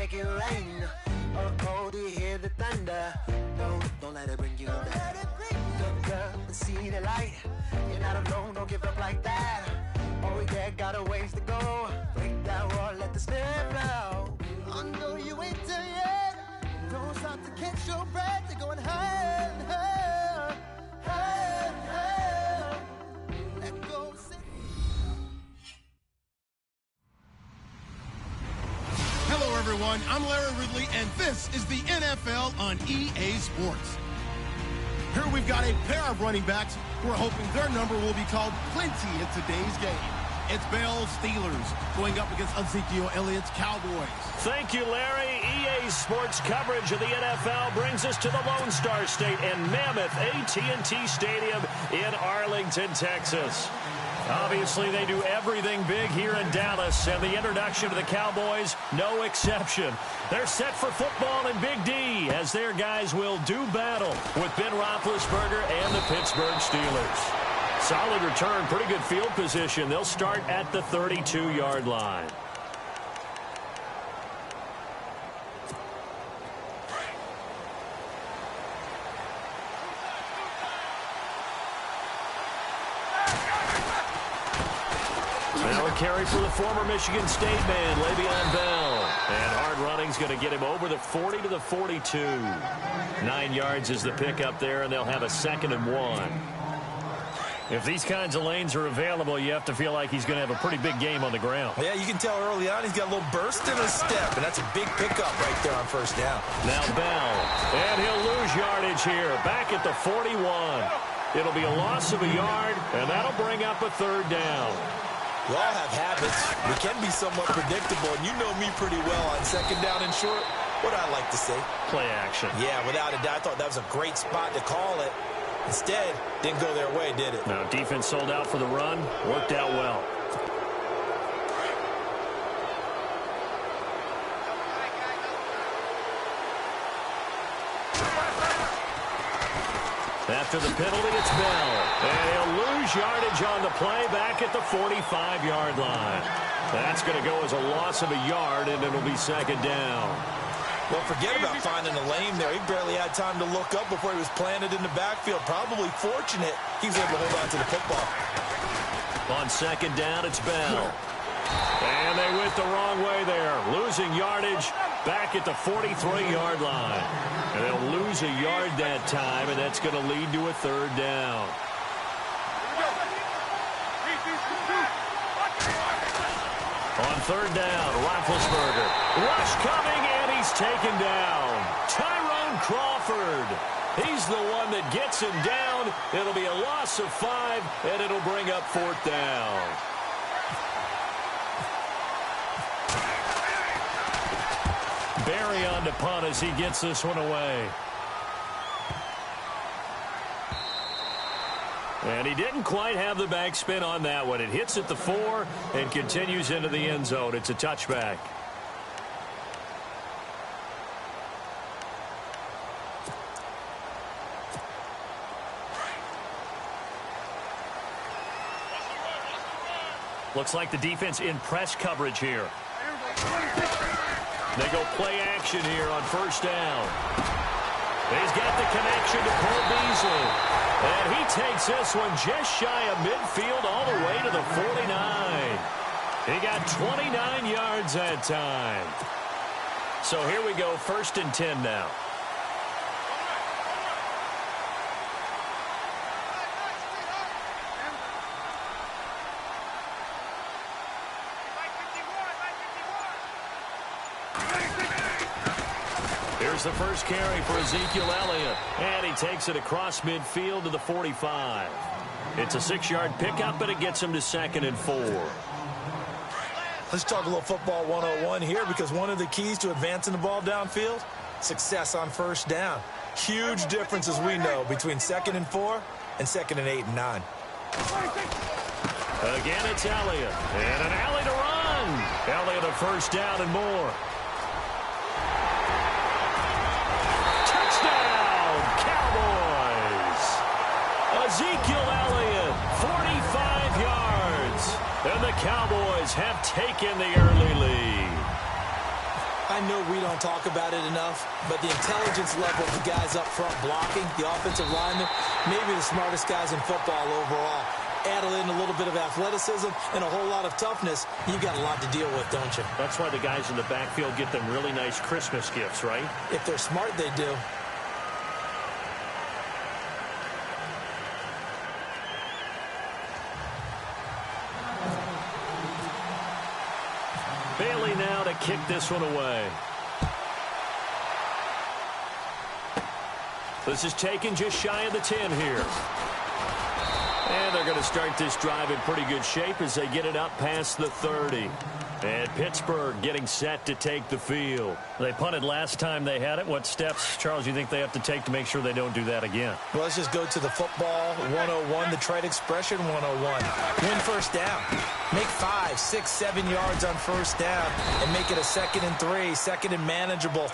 make it rain. Oh, do you hear the thunder? Don't let it bring you down. Look up and see the light. You're not alone, don't give up like that. Oh yeah, got a ways to go. Break that wall, let the spirit flow. I know you ain't there yet. Don't stop to catch your breath. You're going higher and higher, higher and higher. Let go. Hello, everyone. I'm Larry Ridley, and this is the NFL on EA Sports. Here we've got a pair of running backs who are hoping their number will be called plenty in today's game. It's Bell's Steelers going up against Ezekiel Elliott's Cowboys. Thank you, Larry. EA Sports coverage of the NFL brings us to the Lone Star State and Mammoth AT&T Stadium in Arlington, Texas. Obviously, they do everything big here in Dallas, and the introduction to the Cowboys, no exception. They're set for football in Big D, as their guys will do battle with Ben Roethlisberger and the Pittsburgh Steelers. Solid return, pretty good field position. They'll start at the 32-yard line. Now a carry for the former Michigan State man, Le'Veon Bell. And hard running's going to get him over the 40 to the 42. 9 yards is the pickup there, and they'll have a 2nd and 1. If these kinds of lanes are available, you have to feel like he's going to have a pretty big game on the ground. Yeah, you can tell early on he's got a little burst in his step, and that's a big pickup right there on first down. Now Bell, and he'll lose yardage here, back at the 41. It'll be a loss of a yard, and that'll bring up a 3rd down. We all have habits. We can be somewhat predictable, and you know me pretty well on 2nd down and short. What do I like to say? Play action. Yeah, without a doubt. I thought that was a great spot to call it. Instead, didn't go their way, did it? Now, defense sold out for the run. Worked out well. After the penalty, it's Bell. And he'll lose yardage on the play back at the 45-yard line. That's going to go as a loss of a yard, and it'll be 2nd down. Well, forget about finding a lane there. He barely had time to look up before he was planted in the backfield. Probably fortunate he was able to hold on to the football. On 2nd down, it's Bell. And they went the wrong way there. Losing yardage back at the 43-yard line. And they'll lose a yard that time, and that's going to lead to a 3rd down. On 3rd down, Roethlisberger. Rush coming, and he's taken down. Tyrone Crawford. He's the one that gets him down. It'll be a loss of 5, and it'll bring up 4th down. Barry on to punt as he gets this one away. And he didn't quite have the backspin on that one. It hits at the 4 and continues into the end zone. It's a touchback. Looks like the defense in press coverage here. They go play action here on 1st down. He's got the connection to Cole Beasley. And he takes this one just shy of midfield all the way to the 49. He got 29 yards that time. So here we go, 1st and 10 now. Here's the first carry for Ezekiel Elliott. And he takes it across midfield to the 45. It's a 6-yard pickup, but it gets him to 2nd and 4. Let's talk a little football 101 here, because one of the keys to advancing the ball downfield, success on 1st down. Huge difference, as we know, between 2nd and 4 and 2nd and 8 and 9. Again, it's Elliott. And an alley to run. Elliott a 1st down and more. Ezekiel Elliott, 45 yards. And the Cowboys have taken the early lead. I know we don't talk about it enough, but the intelligence level of the guys up front blocking, the offensive linemen, maybe the smartest guys in football overall. Add in a little bit of athleticism and a whole lot of toughness, you've got a lot to deal with, don't you? That's why the guys in the backfield get them really nice Christmas gifts, right? If they're smart, they do. Bailey now to kick this one away. This is taken just shy of the 10 here. And they're going to start this drive in pretty good shape as they get it up past the 30. And Pittsburgh getting set to take the field. They punted last time they had it. What steps, Charles, you think they have to take to make sure they don't do that again? Well, let's just go to the football 101, the trade expression 101. Win first down. Make 5, 6, 7 yards on first down and make it a 2nd and 3, 2nd and manageable.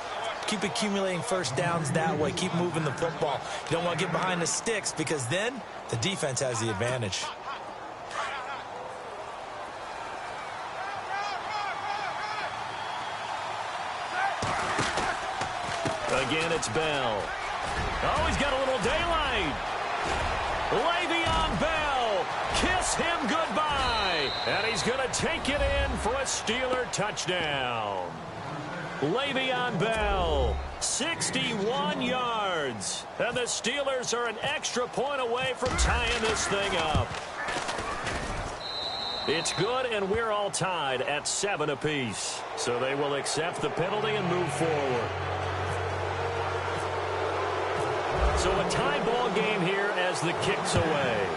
Keep accumulating first downs that way. Keep moving the football. You don't want to get behind the sticks because then the defense has the advantage. Again, it's Bell. Oh, he's got a little daylight. Le'Veon Bell, kiss him goodbye. And he's going to take it in for a Steeler touchdown. Le'Veon Bell, 61 yards. And the Steelers are an extra point away from tying this thing up. It's good, and we're all tied at 7 apiece. So they will accept the penalty and move forward. So a tie ball game here as the kick's away.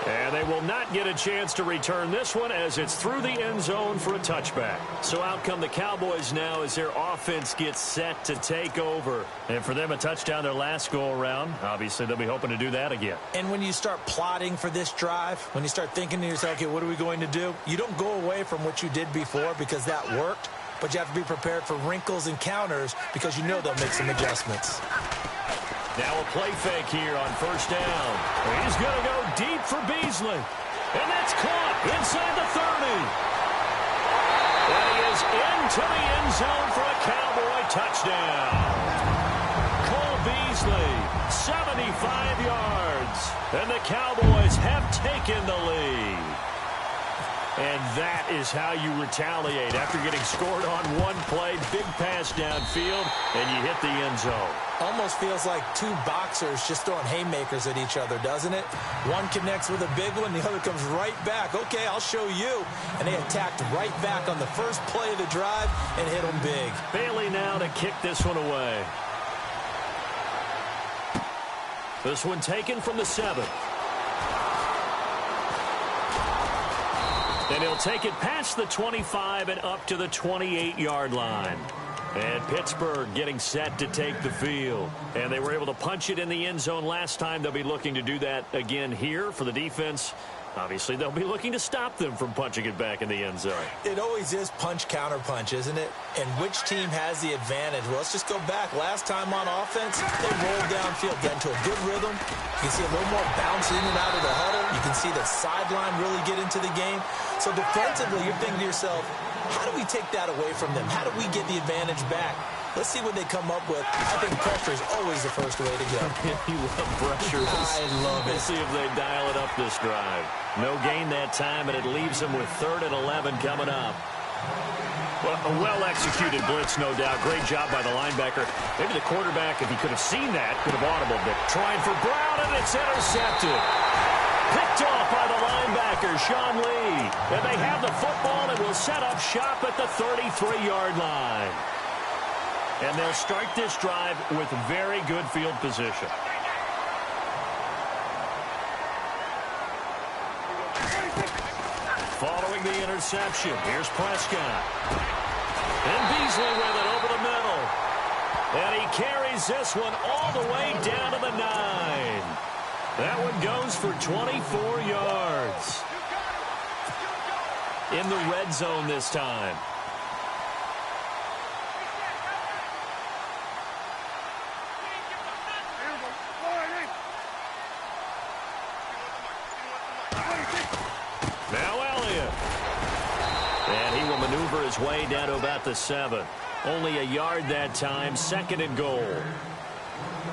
And they will not get a chance to return this one as it's through the end zone for a touchback. So out come the Cowboys now as their offense gets set to take over. And for them, a touchdown their last go-around. Obviously, they'll be hoping to do that again. And when you start plotting for this drive, when you start thinking to yourself, okay, what are we going to do? You don't go away from what you did before because that worked. But you have to be prepared for wrinkles and counters because you know they'll make some adjustments. Now a play fake here on first down. He's going to go deep for Beasley. And that's caught inside the 30. And he is into the end zone for a Cowboy touchdown. Cole Beasley, 75 yards. And the Cowboys have taken the lead. And that is how you retaliate after getting scored on one play. Big pass downfield, and you hit the end zone. Almost feels like two boxers just throwing haymakers at each other, doesn't it? One connects with a big one, the other comes right back. Okay, I'll show you. And they attacked right back on the first play of the drive and hit them big. Bailey now to kick this one away. This one taken from the 7. And he'll take it past the 25 and up to the 28-yard line. And Pittsburgh getting set to take the field. And they were able to punch it in the end zone last time. They'll be looking to do that again here for the defense. Obviously, they'll be looking to stop them from punching it back in the end zone. It always is punch-counter-punch, isn't it? And which team has the advantage? Well, let's just go back. Last time on offense, they rolled downfield, got into a good rhythm. You can see a little more bounce in and out of the huddle. You can see the sideline really get into the game. So defensively, you're thinking to yourself, how do we take that away from them? How do we get the advantage back? Let's see what they come up with. I think pressure is always the first way to go. You love pressure. I love it. We'll see if they dial it up this drive. No gain that time, and it leaves them with 3rd and 11 coming up. Well, a well-executed blitz, no doubt. Great job by the linebacker. Maybe the quarterback, if he could have seen that, could have audibled it. Trying for Brown, and it's intercepted. Picked off by the linebacker, Sean Lee. And they have the football and will set up shop at the 33-yard line. And they'll start this drive with very good field position. Following the interception, here's Prescott. And Beasley with it over the middle. And he carries this one all the way down to the 9. That one goes for 24 yards. In the red zone this time. Now Elliott. maneuver his way down to about the 7. Only a yard that time, 2nd and goal.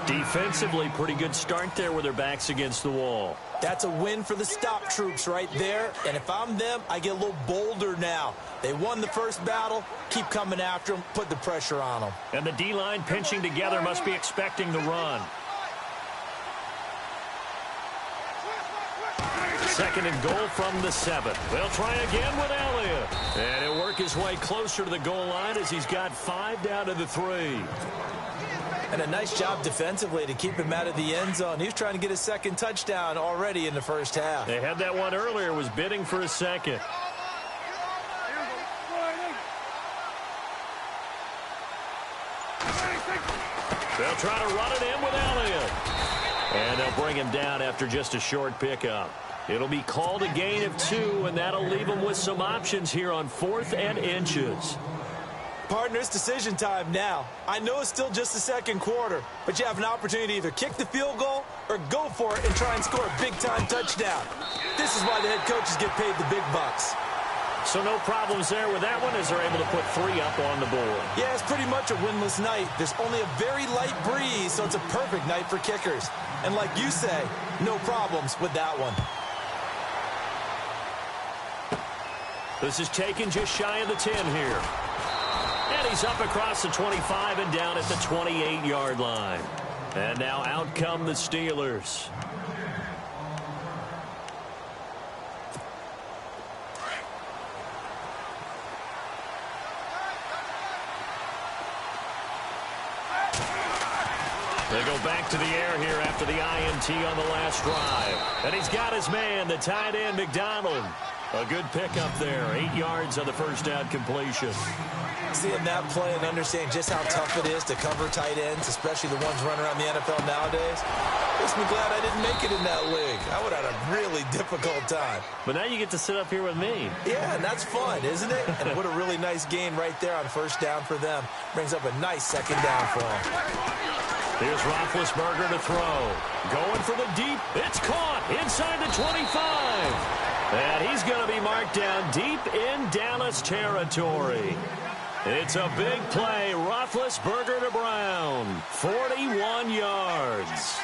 Defensively, pretty good start there with their backs against the wall. That's a win for the stop troops right there. And if I'm them, I get a little bolder now. They won the first battle. Keep coming after them. Put the pressure on them. And the D-line pinching together must be expecting the run. 2nd and goal from the 7. They'll try again with Elliott. And he'll work his way closer to the goal line as he's got 5 down to the 3. And a nice job defensively to keep him out of the end zone. He was trying to get his 2nd touchdown already in the first half. They had that one earlier, was bidding for a 2nd. They'll try to run it in with Elliott. And they'll bring him down after just a short pickup. It'll be called a gain of 2, and that'll leave them with some options here on 4th and inches. Partners, decision time now. I know it's still just the 2nd quarter, but you have an opportunity to either kick the field goal or go for it and try and score a big-time touchdown. This is why the head coaches get paid the big bucks. So no problems there with that one as they're able to put 3 up on the board. Yeah, it's pretty much a winless night. There's only a very light breeze, so it's a perfect night for kickers. And like you say, no problems with that one. This is taken just shy of the 10 here. And he's up across the 25 and down at the 28-yard line. And now out come the Steelers. They go back to the air here after the INT on the last drive. And he's got his man, the tight end, McDonald. A good pickup there. 8 yards on the first down completion. Seeing that play and understanding just how tough it is to cover tight ends, especially the ones running around the NFL nowadays, makes me glad I didn't make it in that league. I would have had a really difficult time. But now you get to sit up here with me. Yeah, and that's fun, isn't it? And what a really nice gain right there on first down for them. Brings up a nice 2nd down for them. Here's Roethlisberger to throw. Going for the deep. It's caught inside the 25. And he's going to be marked down deep in Dallas territory. It's a big play. Roethlisberger to Brown. 41 yards.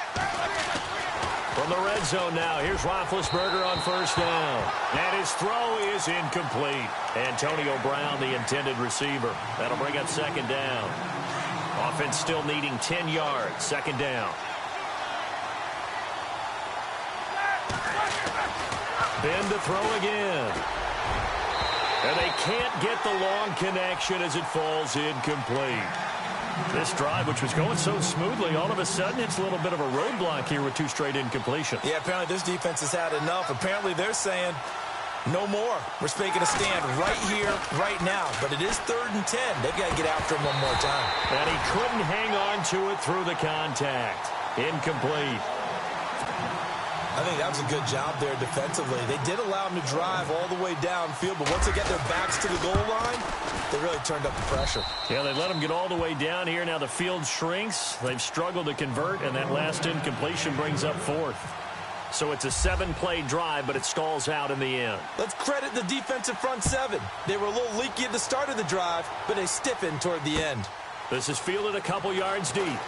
From the red zone now, here's Roethlisberger on first down. And his throw is incomplete. Antonio Brown, the intended receiver. That'll bring up 2nd down. Offense still needing 10 yards. 2nd down. Ben to throw again. And they can't get the long connection as it falls incomplete. This drive, which was going so smoothly, all of a sudden it's a little bit of a roadblock here with 2 straight incompletions. Yeah, apparently this defense has had enough. Apparently they're saying no more. We're making a stand right here, right now. But it is 3rd and 10. They've got to get after him one more time. And he couldn't hang on to it through the contact. Incomplete. I think that was a good job there defensively. They did allow him to drive all the way downfield, but once they get their backs to the goal line, they really turned up the pressure. Yeah, they let him get all the way down here. Now the field shrinks. They've struggled to convert, and that last incompletion brings up 4th. So it's a 7-play drive, but it stalls out in the end. Let's credit the defensive front 7. They were a little leaky at the start of the drive, but they stiffened toward the end. This is fielded a couple yards deep.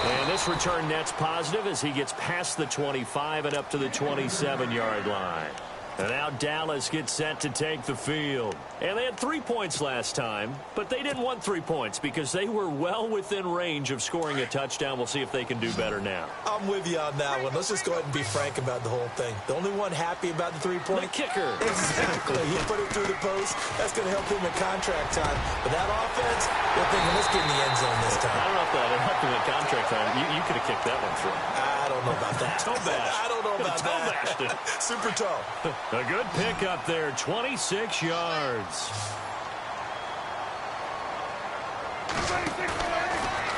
And this return net's positive as he gets past the 25 and up to the 27-yard line. And now Dallas gets set to take the field. And they had 3 points last time, but they didn't want 3 points because they were well within range of scoring a touchdown. We'll see if they can do better now. I'm with you on that one. Let's just go ahead and be frank about the whole thing. The only one happy about the 3-point? The kicker. Exactly. He put it through the post. That's going to help him in contract time. But that offense, they're thinking, let's get in the end zone this time. I don't know if that helped him in contract time. You could have kicked that one through. I don't know about that. Toe bash. I don't know about toe that. bashed it. Super toe. A good pickup there, 26 yards.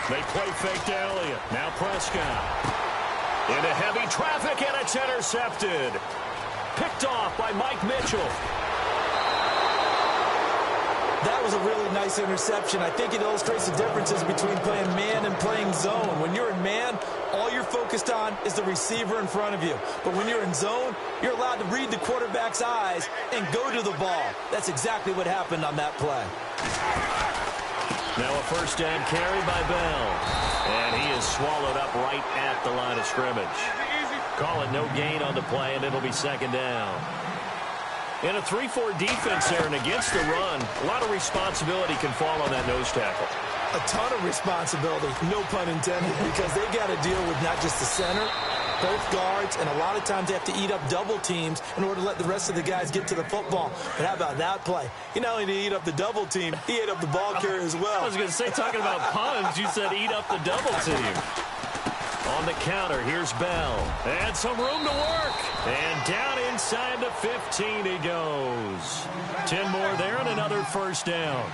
They play fake to Elliott. Now Prescott. Into heavy traffic, and it's intercepted. Picked off by Mike Mitchell. That was a really nice interception. I think it illustrates the differences between playing man and playing zone. When you're in man, all you're focused on is the receiver in front of you. But when you're in zone, you're allowed to read the quarterback's eyes and go to the ball. That's exactly what happened on that play. Now a first down carry by Bell. And he is swallowed up right at the line of scrimmage. Call it no gain on the play, and it'll be second down. In a 3-4 defense there and against the run, a lot of responsibility can fall on that nose tackle. A ton of responsibility, no pun intended, because they got to deal with not just the center, both guards, and a lot of times they have to eat up double teams in order to let the rest of the guys get to the football. But how about that play? He not only did he eat up the double team, he ate up the ball carrier as well. I was going to say, talking about puns, you said eat up the double team. On the counter, here's Bell. And some room to work. And down inside the 15 he goes. 10 more there and another first down.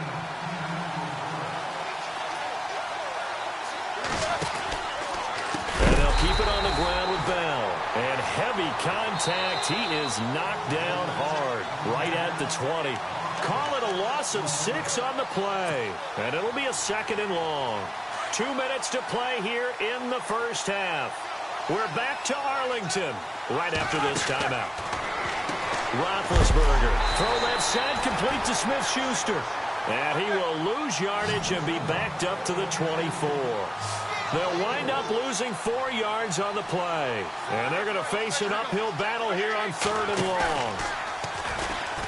And they'll keep it on the ground with Bell. And heavy contact. He is knocked down hard. Right at the 20. Call it a loss of 6 on the play. And it'll be a second and long. 2 minutes to play here in the first half. We're back to Arlington right after this timeout. Roethlisberger, throw left side, complete to Smith-Schuster. And he will lose yardage and be backed up to the 24. They'll wind up losing 4 yards on the play. And they're going to face an uphill battle here on 3rd and long.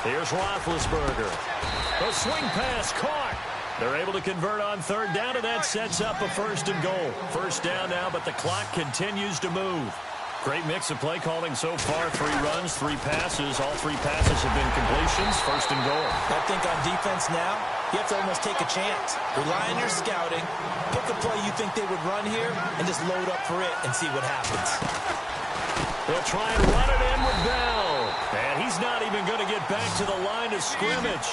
Here's Roethlisberger. A swing pass caught. They're able to convert on 3rd down, and that sets up a 1st and goal. First down now, but the clock continues to move. Great mix of play calling so far. 3 runs, 3 passes. All 3 passes have been completions. 1st and goal. I think on defense now, you have to almost take a chance. Rely on your scouting. Pick a play you think they would run here, and just load up for it and see what happens. They'll try and run it in with Bell. And he's not even going to get back to the line of scrimmage.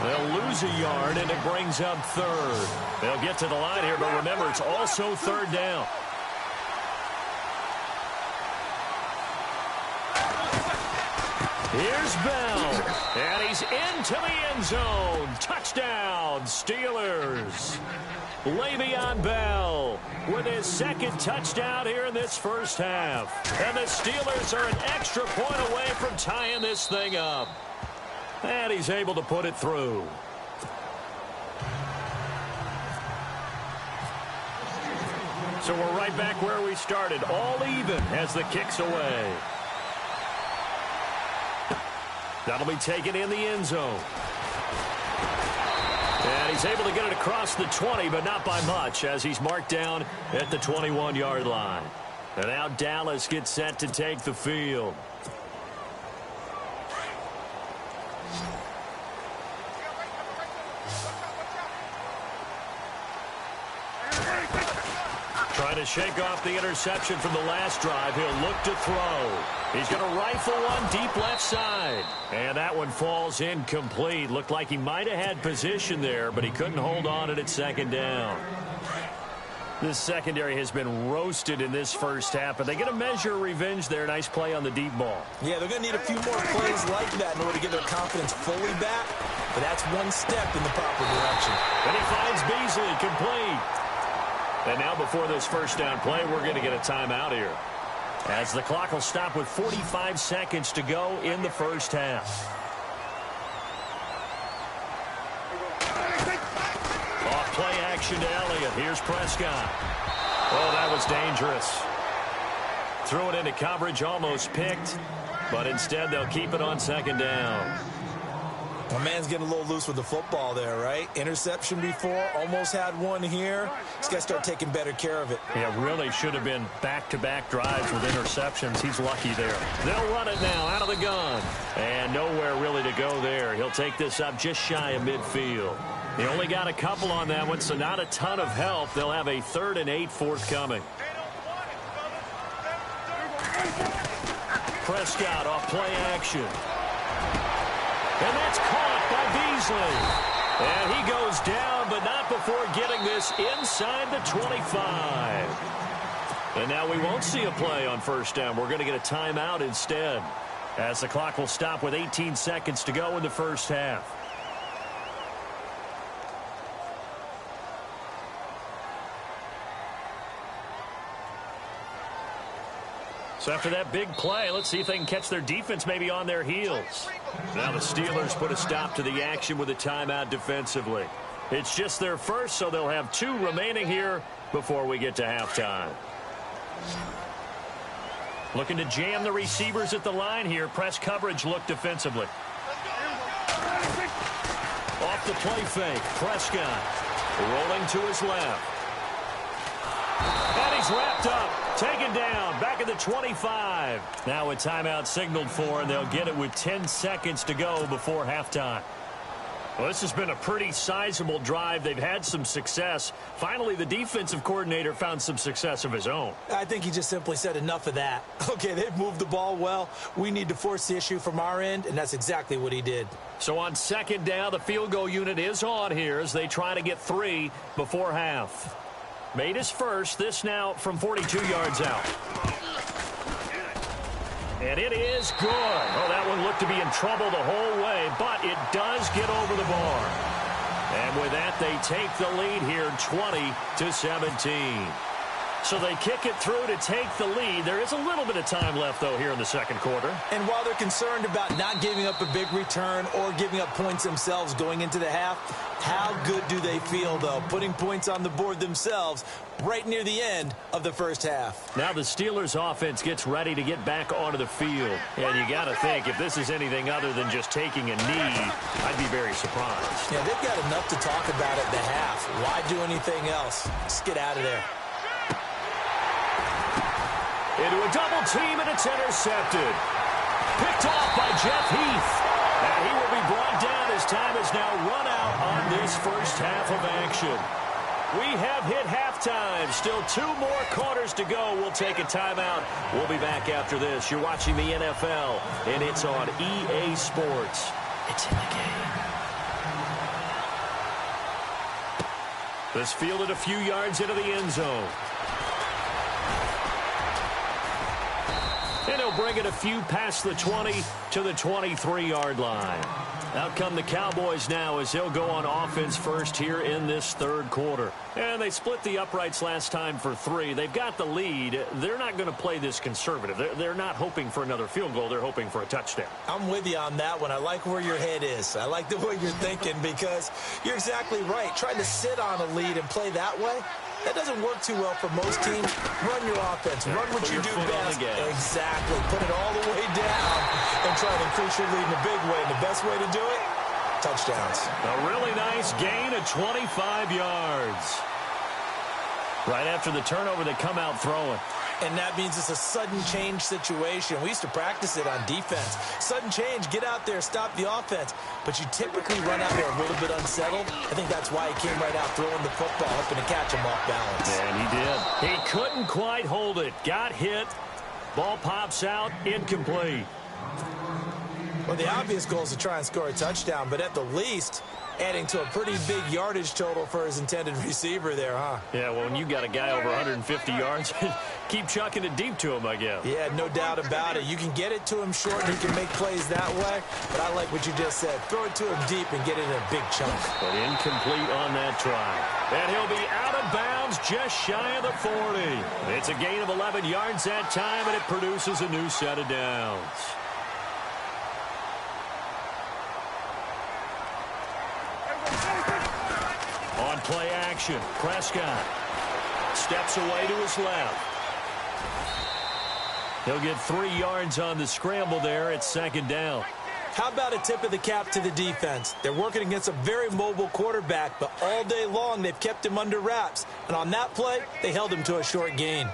They'll lose a yard, and it brings up 3rd. They'll get to the line here, but remember, it's also 3rd down. Here's Bell, and he's into the end zone. Touchdown, Steelers. Le'Veon Bell with his 2nd touchdown here in this first half. And the Steelers are an extra point away from tying this thing up. And he's able to put it through. So we're right back where we started. All even as the kick's away. That'll be taken in the end zone. And he's able to get it across the 20, but not by much, as he's marked down at the 21-yard line. And now Dallas gets set to take the field. Trying to shake off the interception from the last drive. He'll look to throw. He's going to rifle one deep left side. And that one falls incomplete. Looked like he might have had position there, but he couldn't hold on it at 2nd down. This secondary has been roasted in this first half, but they get a measure of revenge there. Nice play on the deep ball. Yeah, they're going to need a few more plays like that in order to get their confidence fully back. But that's one step in the proper direction. And he finds Beasley complete. And now before this first down play, we're going to get a timeout here, as the clock will stop with 45 seconds to go in the first half. Off play action to Elliott. Here's Prescott. Oh, that was dangerous. Threw it into coverage, almost picked, but instead they'll keep it on 2nd down. My man's getting a little loose with the football there, right? Interception before, almost had one here. He's got to start taking better care of it. Yeah, really should have been back-to-back drives with interceptions. He's lucky there. They'll run it now out of the gun. And nowhere really to go there. He'll take this up just shy of midfield. He only got a couple on that one, so not a ton of help. They'll have a 3rd and 8 forthcoming. Prescott off play action. And that's caught by Beasley. And he goes down, but not before getting this inside the 25. And now we won't see a play on 1st down. We're going to get a timeout instead, as the clock will stop with 18 seconds to go in the first half. So after that big play, let's see if they can catch their defense maybe on their heels. Now the Steelers put a stop to the action with a timeout defensively. It's just their first, so they'll have 2 remaining here before we get to halftime. Looking to jam the receivers at the line here. Press coverage look defensively. Off the play fake. Prescott rolling to his left. And he's wrapped up. Taken down. Back at the 25. Now a timeout signaled for, and they'll get it with 10 seconds to go before halftime. Well, this has been a pretty sizable drive. They've had some success. Finally, the defensive coordinator found some success of his own. I think he just simply said enough of that. Okay, they've moved the ball well. We need to force the issue from our end, and that's exactly what he did. So on second down, the field goal unit is on here as they try to get 3 before half. Made his first. This now from 42 yards out. And it is good. Oh, that one looked to be in trouble the whole way, but it does get over the bar. And with that, they take the lead here 20-17. So they kick it through to take the lead. There is a little bit of time left, though, here in the second quarter. And while they're concerned about not giving up a big return or giving up points themselves going into the half, how good do they feel, though, putting points on the board themselves right near the end of the first half? Now the Steelers offense gets ready to get back onto the field. And you got to think, if this is anything other than just taking a knee, I'd be very surprised. Yeah, they've got enough to talk about at the half. Why do anything else? Just get out of there. Into a double team, and it's intercepted. Picked off by Jeff Heath. And he will be brought down as time is now run out on this first half of action. We have hit halftime. Still 2 more quarters to go. We'll take a timeout. We'll be back after this. You're watching the NFL, and it's on EA Sports. It's in the game. This fielded a few yards into the end zone. And he'll bring it a few past the 20 to the 23-yard line. Out come the Cowboys now as they'll go on offense first here in this third quarter. And they split the uprights last time for 3. They've got the lead. They're not going to play this conservative. They're not hoping for another field goal. They're hoping for a touchdown. I'm with you on that one. I like where your head is. I like the way you're thinking because you're exactly right. Trying to sit on a lead and play that way, that doesn't work too well for most teams. Run your offense. Run what you do best. Exactly. Put it all the way down and try to increase your lead in a big way. And the best way to do it, touchdowns. A really nice gain of 25 yards. Right after the turnover, they come out throwing. And that means it's a sudden change situation. We used to practice it on defense. Sudden change, get out there, stop the offense. But you typically run out there a little bit unsettled. I think that's why he came right out throwing the football, hoping to catch him off balance. And he did. He couldn't quite hold it. Got hit. Ball pops out, incomplete. Well, the obvious goal is to try and score a touchdown, but at the least, adding to a pretty big yardage total for his intended receiver there, huh? Yeah, well, when you got a guy over 150 yards, keep chucking it deep to him, I guess. Yeah, no doubt about it. You can get it to him short, and he can make plays that way, but I like what you just said. Throw it to him deep and get it in a big chunk. But incomplete on that try. And he'll be out of bounds just shy of the 40. It's a gain of 11 yards that time, and it produces a new set of downs. On play action, Prescott steps away to his left. He'll get 3 yards on the scramble there at second down. How about a tip of the cap to the defense? They're working against a very mobile quarterback, but all day long they've kept him under wraps. And on that play, they held him to a short gain.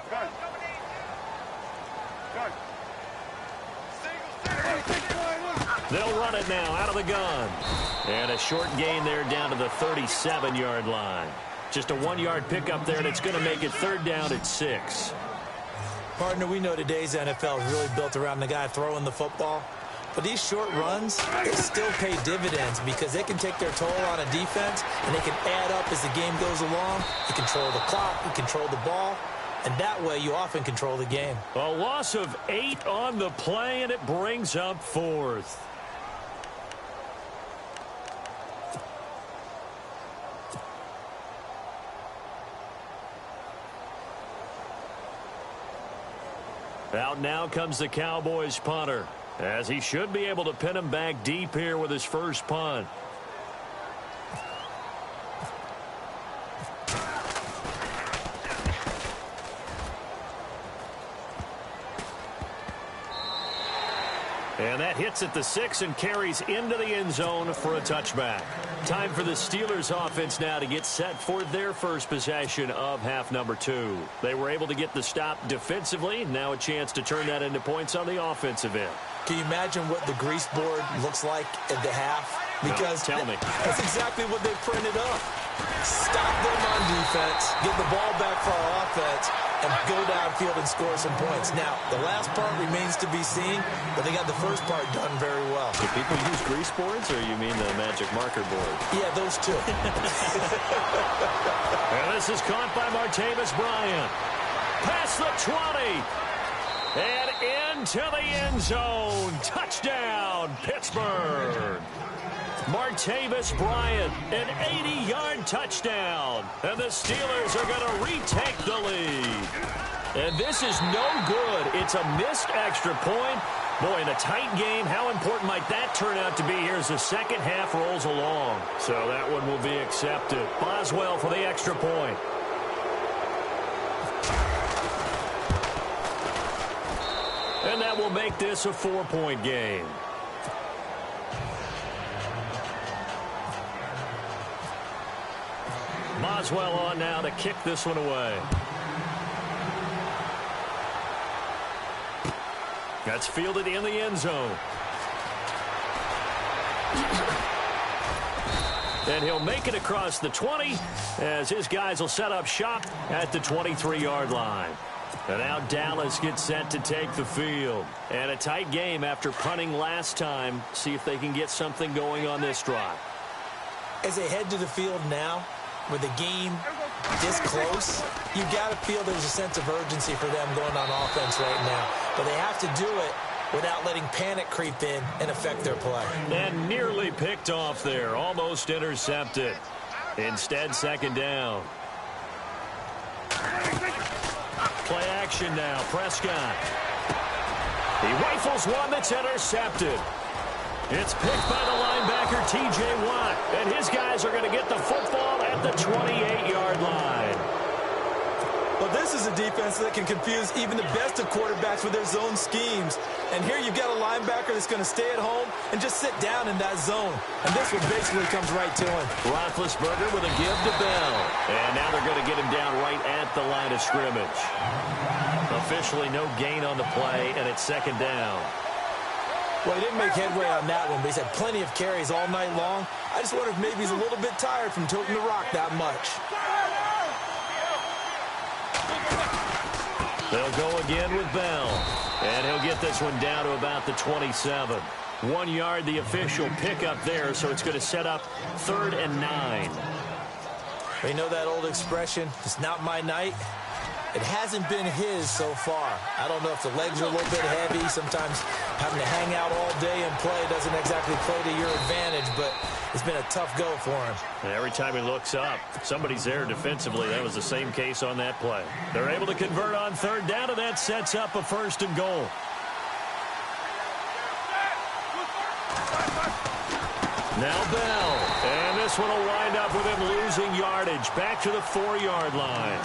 They'll run it now out of the gun. And a short gain there down to the 37-yard line. Just a 1-yard pickup there, and it's going to make it third down at 6. Partner, we know today's NFL is really built around the guy throwing the football. But these short runs, they still pay dividends because they can take their toll on a defense, and they can add up as the game goes along. You control the clock, you control the ball, and that way you often control the game. A loss of 8 on the play, and it brings up 4th. Out now comes the Cowboys punter, as he should be able to pin him back deep here with his first punt. And that hits at the 6 and carries into the end zone for a touchback. Time for the Steelers offense now to get set for their first possession of half number 2. They were able to get the stop defensively. Now a chance to turn that into points on the offensive end. Can you imagine what the grease board looks like at the half? Because no, tell me. That's exactly what they printed up. Stop them on defense, get the ball back for our offense, and go downfield and score some points. Now, the last part remains to be seen, but they got the first part done very well. Do people use grease boards, or you mean the magic marker board? Yeah, those two. And this is caught by Martavis Bryant. Past the 20. And into the end zone. Touchdown, Pittsburgh. Martavis Bryant, an 80-yard touchdown. And the Steelers are going to retake the lead. And this is no good. It's a missed extra point. Boy, in a tight game, how important might that turn out to be here as the second half rolls along? So that one will be accepted. Boswell for the extra point. And that will make this a 4-point game. Boswell on now to kick this one away. That's fielded in the end zone. And he'll make it across the 20 as his guys will set up shop at the 23-yard line. And now Dallas gets set to take the field. And a tight game after punting last time. See if they can get something going on this drive. As they head to the field now, with the game this close, you got to feel there's a sense of urgency for them going on offense right now. But they have to do it without letting panic creep in and affect their play. And nearly picked off there, almost intercepted. Instead, second down. Play action now, Prescott. He rifles one that's intercepted. It's picked by the linebacker, T.J. Watt. And his guys are going to get the football at the 28-yard line. Well, this is a defense that can confuse even the best of quarterbacks with their zone schemes. And here you've got a linebacker that's going to stay at home and just sit down in that zone. And this one basically comes right to him. Roethlisberger with a give to Bell. And now they're going to get him down right at the line of scrimmage. Officially no gain on the play, and it's second down. Well, he didn't make headway on that one, but he's had plenty of carries all night long. I just wonder if maybe he's a little bit tired from toting the rock that much. They'll go again with Bell. And he'll get this one down to about the 27. 1 yard, the official pickup there, so it's going to set up 3rd and 9. You know that old expression, it's not my night? It hasn't been his so far. I don't know if the legs are a little bit heavy. Sometimes having to hang out all day and play doesn't exactly play to your advantage, but it's been a tough go for him. And every time he looks up, somebody's there defensively. That was the same case on that play. They're able to convert on 3rd down, and that sets up a 1st and goal. Now Bell. And this one will wind up with him losing yardage. Back to the 4-yard line.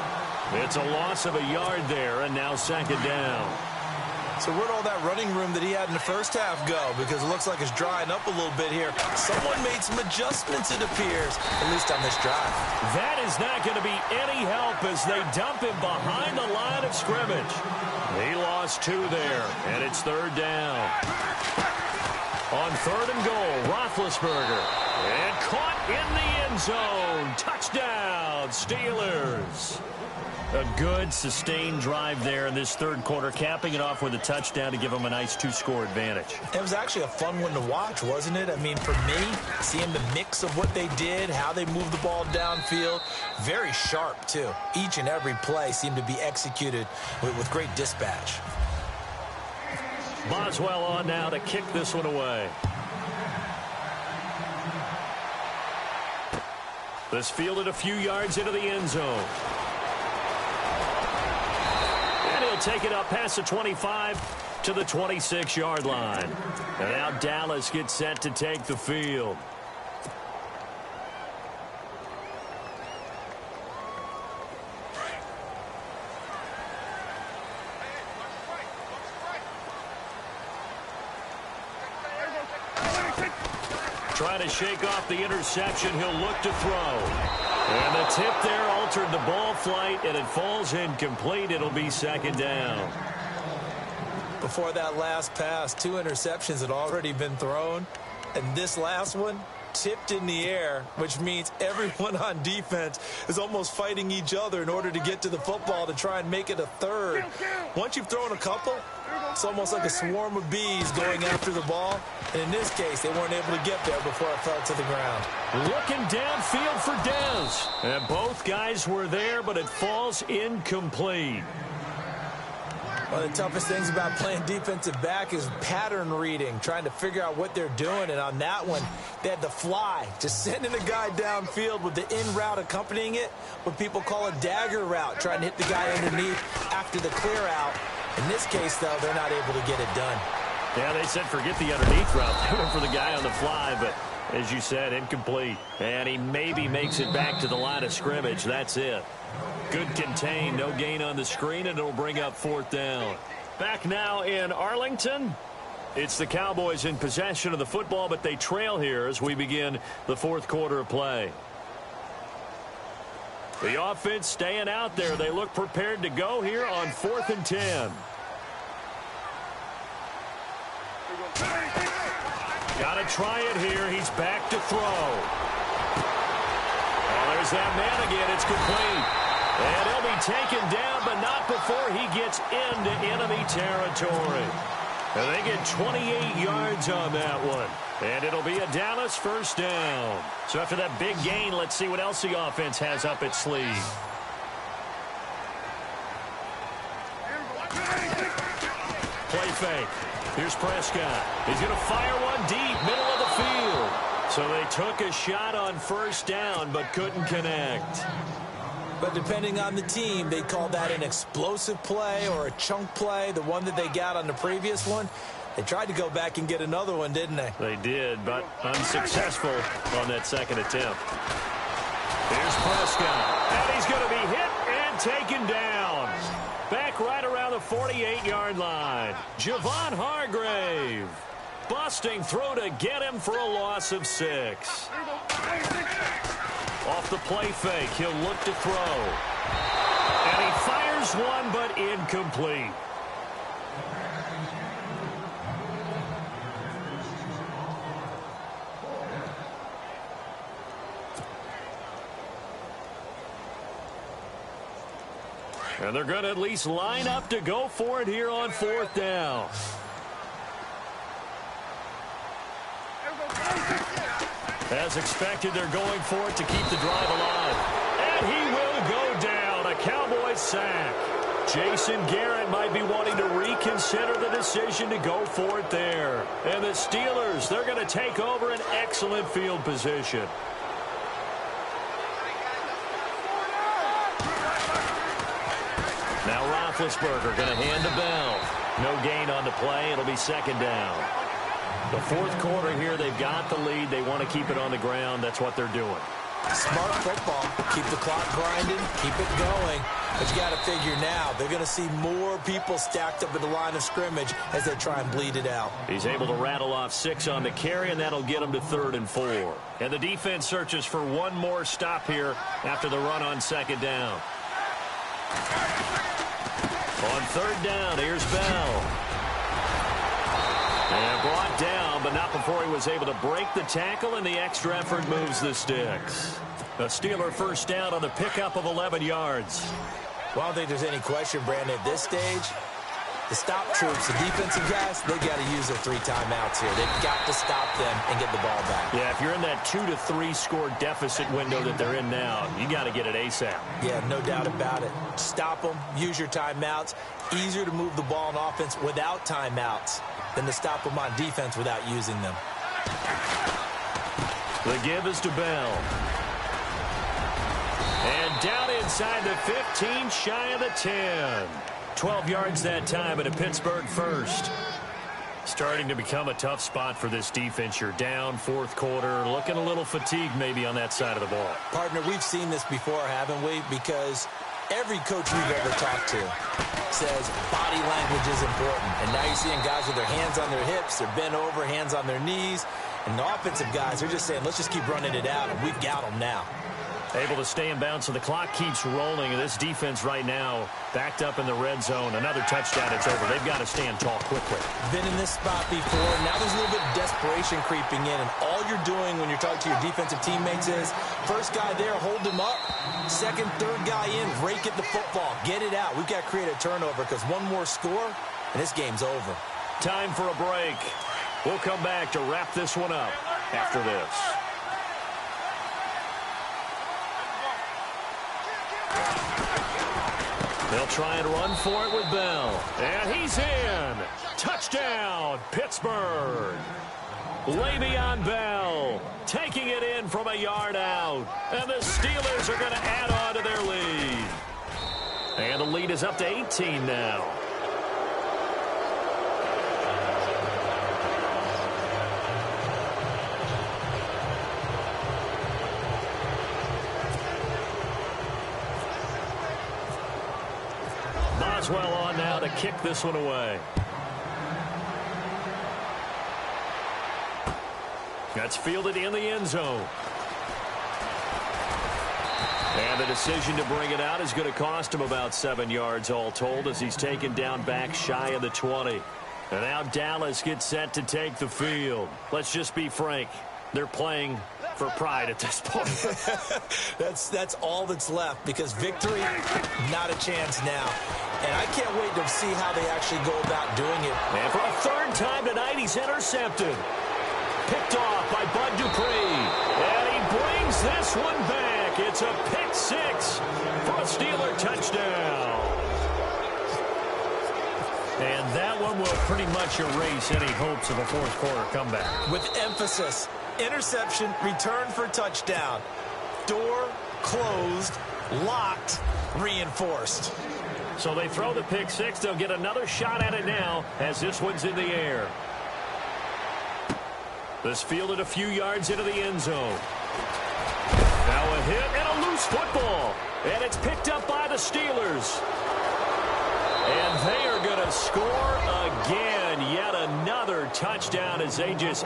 It's a loss of a yard there, and now second down. So where'd all that running room that he had in the first half go? Because it looks like it's drying up a little bit here. Someone made some adjustments, it appears, at least on this drive. That is not going to be any help as they dump him behind the line of scrimmage. He lost 2 there, and it's 3rd down. On 3rd and goal, Roethlisberger. And caught in the end zone. Touchdown, Steelers. A good, sustained drive there in this 3rd quarter, capping it off with a touchdown to give them a nice 2-score advantage. It was actually a fun one to watch, wasn't it? I mean, for me, seeing the mix of what they did, how they moved the ball downfield, very sharp, too. Each and every play seemed to be executed with great dispatch. Boswell on now to kick this one away. This fielded a few yards into the end zone. They'll take it up past the 25 to the 26-yard line. And now Dallas gets set to take the field. Trying to shake off the interception. He'll look to throw. And the tip there altered the ball flight, and it falls incomplete. It'll be second down. Before that last pass, 2 interceptions had already been thrown. And this last one tipped in the air, which means everyone on defense is almost fighting each other in order to get to the football to try and make it a third. Once you've thrown a couple, it's almost like a swarm of bees going after the ball. And in this case, they weren't able to get there before it fell to the ground. Looking downfield for Dez. And both guys were there, but it falls incomplete. One of the toughest things about playing defensive back is pattern reading, trying to figure out what they're doing. And on that one, they had the fly, just sending the guy downfield with the in route accompanying it, what people call a dagger route, trying to hit the guy underneath after the clear out. In this case, though, they're not able to get it done. Yeah, they said forget the underneath route. They went for the guy on the fly, but as you said, incomplete. And he maybe makes it back to the line of scrimmage. That's it. Good contain, no gain on the screen, and it'll bring up fourth down. Back now in Arlington. It's the Cowboys in possession of the football, but they trail here as we begin the fourth quarter of play. The offense staying out there. They look prepared to go here on 4th and 10. Got to try it here. He's back to throw. Oh, there's that man again. It's complete. And he'll be taken down, but not before he gets into enemy territory. And they get 28 yards on that one. And it'll be a Dallas first down. So after that big gain, let's see what else the offense has up its sleeve. Play fake. Here's Prescott. He's going to fire one deep, middle of the field. So they took a shot on first down, but couldn't connect. But depending on the team, they call that an explosive play or a chunk play, the one that they got on the previous one. They tried to go back and get another one, didn't they? They did, but unsuccessful on that second attempt. Here's Prescott, and he's going to be hit and taken down. Back right around the 48-yard line. Javon Hargrave busting through to get him for a loss of 6. Off the play fake, he'll look to throw. And he fires one, but incomplete. And they're going to at least line up to go for it here on 4th down. As expected, they're going for it to keep the drive alive. And he will go down. A Cowboys sack. Jason Garrett might be wanting to reconsider the decision to go for it there. And the Steelers, they're going to take over an excellent field position. Now Roethlisberger going to hand to Bell. No gain on the play. It'll be second down. The fourth quarter here, they've got the lead. They want to keep it on the ground. That's what they're doing. Smart football. Keep the clock grinding. Keep it going. But you got to figure now, they're going to see more people stacked up at the line of scrimmage as they try and bleed it out. He's able to rattle off 6 on the carry, and that'll get him to 3rd and 4. And the defense searches for one more stop here after the run on second down. On 3rd down, here's Bell. And brought down, but not before he was able to break the tackle, and the extra effort moves the sticks. A Steeler first down on the pickup of 11 yards. Well, I don't think there's any question, Brandon, at this stage, the stop troops, the defensive guys, they got to use their 3 timeouts here. They've got to stop them and get the ball back. Yeah, if you're in that 2 to 3 score deficit window that they're in now, you got to get it ASAP. Yeah, no doubt about it. Stop them, use your timeouts. Easier to move the ball on offense without timeouts than to stop them on defense without using them. The give is to Bell. And down inside the 15, shy of the 10. 12 yards that time, and a Pittsburgh first. Starting to become a tough spot for this defense. You're down fourth quarter, looking a little fatigued maybe on that side of the ball. Partner, we've seen this before, haven't we? Because every coach we've ever talked to says body language is important. And now you're seeing guys with their hands on their hips, they're bent over, hands on their knees. And the offensive guys are just saying, let's just keep running it out, and we've got them now. Able to stay in bounds, so the clock keeps rolling. And this defense right now backed up in the red zone. Another touchdown, it's over. They've got to stand tall quickly. Been in this spot before. Now there's a little bit of desperation creeping in. And all you're doing when you're talking to your defensive teammates is, first guy there, hold him up. Second, third guy in, rake at the football. Get it out. We've got to create a turnover because one more score, and this game's over. Time for a break. We'll come back to wrap this one up after this. They'll try and run for it with Bell. And he's in. Touchdown, Pittsburgh. Le'Veon Bell taking it in from a yard out. And the Steelers are going to add on to their lead. And the lead is up to 18 now. Boswell on now to kick this one away. That's fielded in the end zone. And the decision to bring it out is going to cost him about 7 yards all told as he's taken down back shy of the 20. And now Dallas gets set to take the field. Let's just be frank. They're playing for pride at this point. That's all that's left because victory, not a chance now. And I can't wait to see how they actually go about doing it. And for a third time tonight, he's intercepted. Picked off by Bud Dupree. And he brings this one back. It's a pick six for a Steeler touchdown. And that one will pretty much erase any hopes of a fourth quarter comeback. With emphasis, interception, return for touchdown. Door closed, locked, reinforced. So they throw the pick six. They'll get another shot at it now as this one's in the air. This fielded a few yards into the end zone. Now a hit and a loose football. And it's picked up by the Steelers. And they are going to score again. Yet another touchdown as they just...